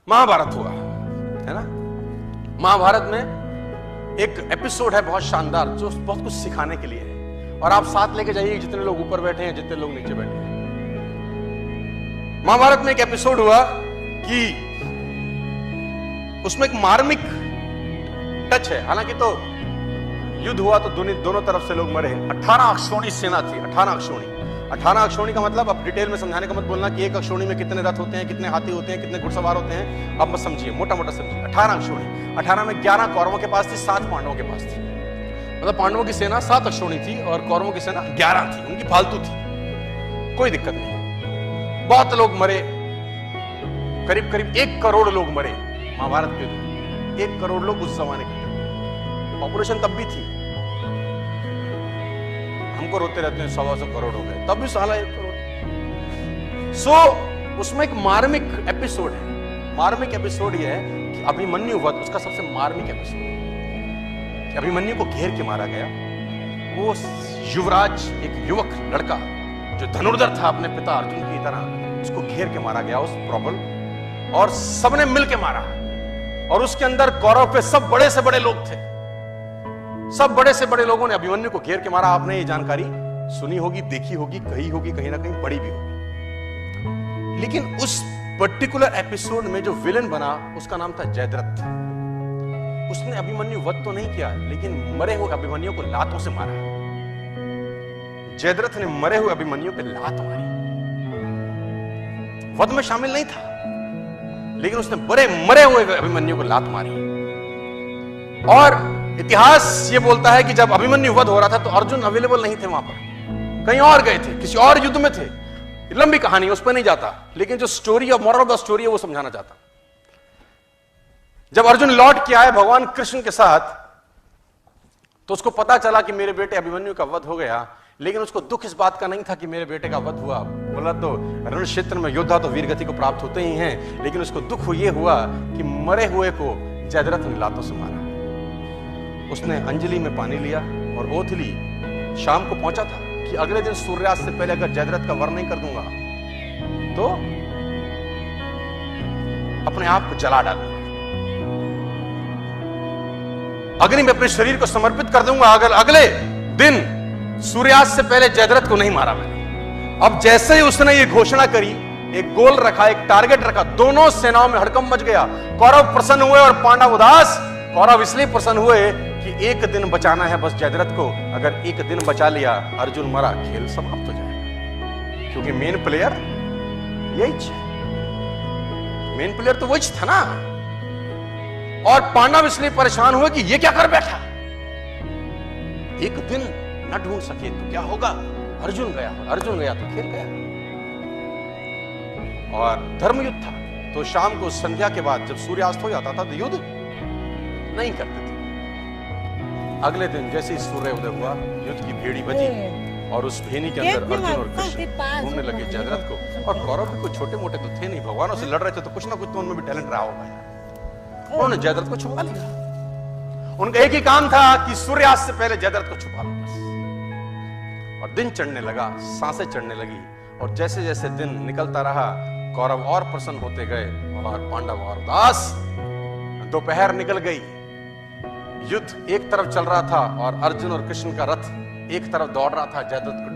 महाभारत हुआ है ना। महाभारत में एक एपिसोड है बहुत शानदार जो बहुत कुछ सिखाने के लिए है, और आप साथ लेके जाइए जितने लोग ऊपर बैठे हैं, जितने लोग नीचे बैठे हैं। महाभारत में एक एपिसोड हुआ कि उसमें एक मार्मिक टच है। हालांकि तो युद्ध हुआ तो दोनों तरफ से लोग मरे। 18 अक्षौणी सेना थी। 18 अक्षौणी। 18 अक्षौणी का मतलब अब डिटेल में समझाने का मत बोलना कि एक अक्षौणी में कितने रथ होते हैं, कितने हाथी होते हैं, कितने घुड़सवार होते हैं, अब मत समझिए, मोटा मोटा समझिए। 18 अक्षौणी। 18 में 11 कौरवों के पास थी, 7 पांडवों के पास थी। मतलब पांडवों की सेना 7 अक्षौणी थी और कौरवों की सेना 11 थी। उनकी फालतू थी, कोई दिक्कत नहीं। बहुत लोग मरे, करीब करीब 1 करोड़ लोग मरे महाभारत के युद्ध। 1 करोड़ लोग उस जमाने के, पॉपुलेशन तब भी थी। हमको रोते रहते हैं 100 करोड़ हो गए, तब भी साला 1 करोड़। सो उसमें एक मार्मिक एपिसोड है। मार्मिक एपिसोड यह है कि अभिमन्यु वध उसका सबसे मार्मिक एपिसोड है कि अभिमन्यु को घेर के मारा गया। वो युवराज, एक युवक लड़का जो धनुर्धर था अपने पिता अर्जुन की तरह, उसको घेर के मारा गया उस प्रबल, और सबने मिल के मारा। और उसके अंदर कौरव पे सब बड़े से बड़े लोग थे। सब बड़े से बड़े लोगों ने अभिमन्यु को घेर के मारा। आपने ये जानकारी सुनी होगी, देखी होगी, कही होगी, कहीं ना कहीं पढ़ी भी होगी। लेकिन उस पर्टिकुलर एपिसोड में जो विलन बना उसका नाम था जयद्रथ। उसने अभिमन्यु वध तो नहीं किया, लेकिन मरे हुए अभिमन्यु को लातों से मारा। जयद्रथ ने मरे हुए अभिमन्यु पे लात मारी। वध में शामिल नहीं था, लेकिन उसने मरे हुए अभिमन्यु को लात मारी। और इतिहास ये बोलता है कि जब अभिमन्यु वध हो रहा था तो अर्जुन अवेलेबल नहीं थे, वहां पर कहीं और गए थे, किसी और युद्ध में थे। लंबी कहानी है, उस पर नहीं जाता, लेकिन जो story of moral of the story है वो समझाना चाहता। जब अर्जुन लौट के आए भगवान कृष्ण के साथ, तो उसको पता चला कि मेरे बेटे अभिमन्यु का वध हो गया। लेकिन उसको दुख इस बात का नहीं था कि मेरे बेटे का वध हुआ। बोला तो रण क्षेत्र में योद्धा तो वीर गति को प्राप्त होते ही हैं, लेकिन उसको दुख ये हुआ कि मरे हुए को जयद्रथ ने लातों से मारा। उसने अंजलि में पानी लिया और ओथ ली। शाम को पहुंचा था कि अगले दिन सूर्यास्त से पहले अगर जयद्रथ का वर्ण नहीं कर दूंगा तो अपने आप को जला डालूंगा, अग्नि में अपने शरीर को समर्पित कर दूंगा अगर अगले दिन सूर्यास्त से पहले जयद्रथ को नहीं मारा मैंने। अब जैसे ही उसने ये घोषणा करी, एक गोल रखा, एक टारगेट रखा, दोनों सेनाओं में हड़कंप मच गया। कौरव प्रसन्न हुए और पांडव उदास। कौरव इसलिए प्रसन्न हुए कि एक दिन बचाना है बस जयद्रथ को। अगर एक दिन बचा लिया, अर्जुन मरा, खेल समाप्त हो जाएगा, क्योंकि मेन प्लेयर यही है। मेन प्लेयर तो वही था ना। और पांडव इसलिए परेशान हुए कि ये क्या कर बैठा, एक दिन न ढूंढ सके तो क्या होगा। अर्जुन गया तो खेल गया। और धर्मयुद्ध था, तो शाम को संध्या के बाद जब सूर्यास्त हो जाता था तो युद्ध नहीं करते थे। अगले दिन जैसे ही सूर्य उदय हुआ, युद्ध की भेड़ी बजी और उस भेड़ी के अंदर अर्जुन और कृष्ण ढूंढने लगे जयद्रथ को। और कौरव भी कोई छोटे मोटे तो थे नहीं, भगवानों से लड़ रहे थे, तो कुछ ना कुछ तो उनमें भी टैलेंट रहा होगा। उन्होंने जयद्रथ को छुपा लिया। उनका एक ही काम था कि सूर्यास्त से पहले जयद्रथ को छुपा लो बस। और दिन चढ़ने लगा, सांसें चढ़ने लगी, और जैसे जैसे दिन निकलता रहा कौरव और प्रसन्न होते गए और पांडव और उदास। दोपहर निकल गई, युद्ध एक तरफ चल रहा था और अर्जुन और कृष्ण का रथ एक तरफ दौड़ रहा था जयद्रथ को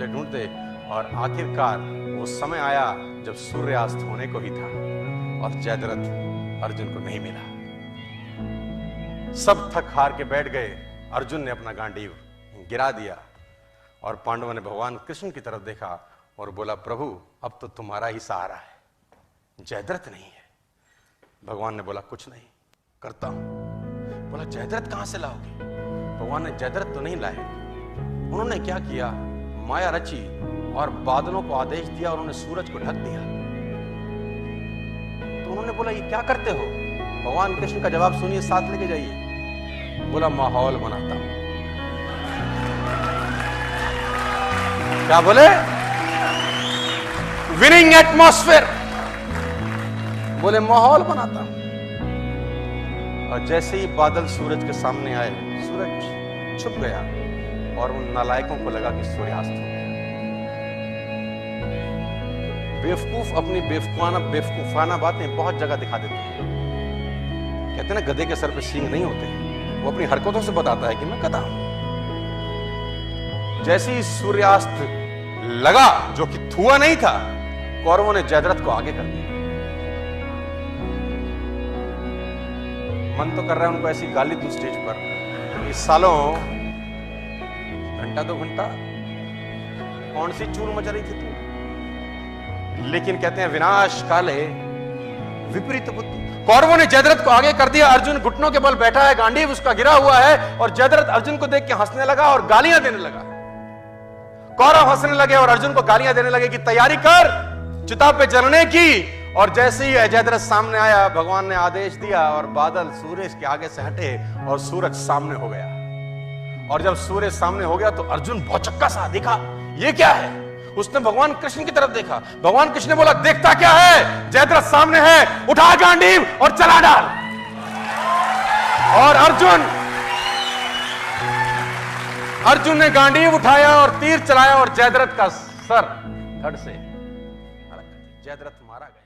ढूंढते। और आखिरकार वो समय आया जब सूर्यास्त होने को ही था और जयद्रथ अर्जुन को नहीं मिला। सब थक हार के बैठ गए। अर्जुन ने अपना गांडीव गिरा दिया और पांडवों ने भगवान कृष्ण की तरफ देखा और बोला, प्रभु अब तो तुम्हारा ही सहारा है, जयद्रथ नहीं है। भगवान ने बोला, कुछ नहीं, करता हूं। बोला, जयद्रथ कहां से लाओगे। भगवान ने जयद्रथ तो नहीं लाए। उन्होंने क्या किया, माया रची और बादलों को आदेश दिया और उन्होंने सूरज को ढक दिया। तो उन्होंने बोला, ये क्या करते हो। भगवान कृष्ण का जवाब सुनिए, साथ लेके जाइए। बोला, माहौल बनाता हूं। क्या बोले, विनिंग एटमॉस्फेयर। बोले, माहौल बनाता हूं। और जैसे ही बादल सूरज के सामने आए, सूरज छुप गया और उन नालायकों को लगा कि सूर्यास्त हो गया। बेवकूफ अपनी बेवकूफाना बातें बहुत जगह दिखा देते हैं। कहते हैं ना, गधे के सर पे सींग नहीं होते, वो अपनी हरकतों से बताता है कि मैं गधा हूं। जैसे ही सूर्यास्त लगा, जो कि थुआ नहीं था, कौरवों ने जयद्रथ को आगे कर दिया। मन तो कर रहा है उनको ऐसी गाली दूं स्टेज पर, इस सालों घंटा 2 घंटा कौन सी चूल मचा रही थी तू। लेकिन कहते हैं विनाश काले विपरीत बुद्धि। कौरवों ने जयद्रथ को आगे कर दिया। अर्जुन घुटनों के बल बैठा है, गांडीव उसका गिरा हुआ है, और जयद्रथ अर्जुन को देख के हंसने लगा और गालियां देने लगा। कौरव हंसने लगे और अर्जुन को गालियां देने लगे कि तैयारी कर चिता पे जलने की। और जैसे ही जयद्रथ सामने आया, भगवान ने आदेश दिया और बादल सूरज के आगे से हटे और सूरज सामने हो गया। और जब सूरज सामने हो गया तो अर्जुन भौचक्का सा दिखा, ये क्या है? उसने भगवान कृष्ण की तरफ देखा। भगवान कृष्ण ने बोला, देखता क्या है, जयद्रथ सामने है, उठा गांडीव और चला डाल। और अर्जुन ने गांडीव उठाया और तीर चलाया और जयद्रथ का सर धड़ से अलग कर दिया। जयद्रथ मारा गया।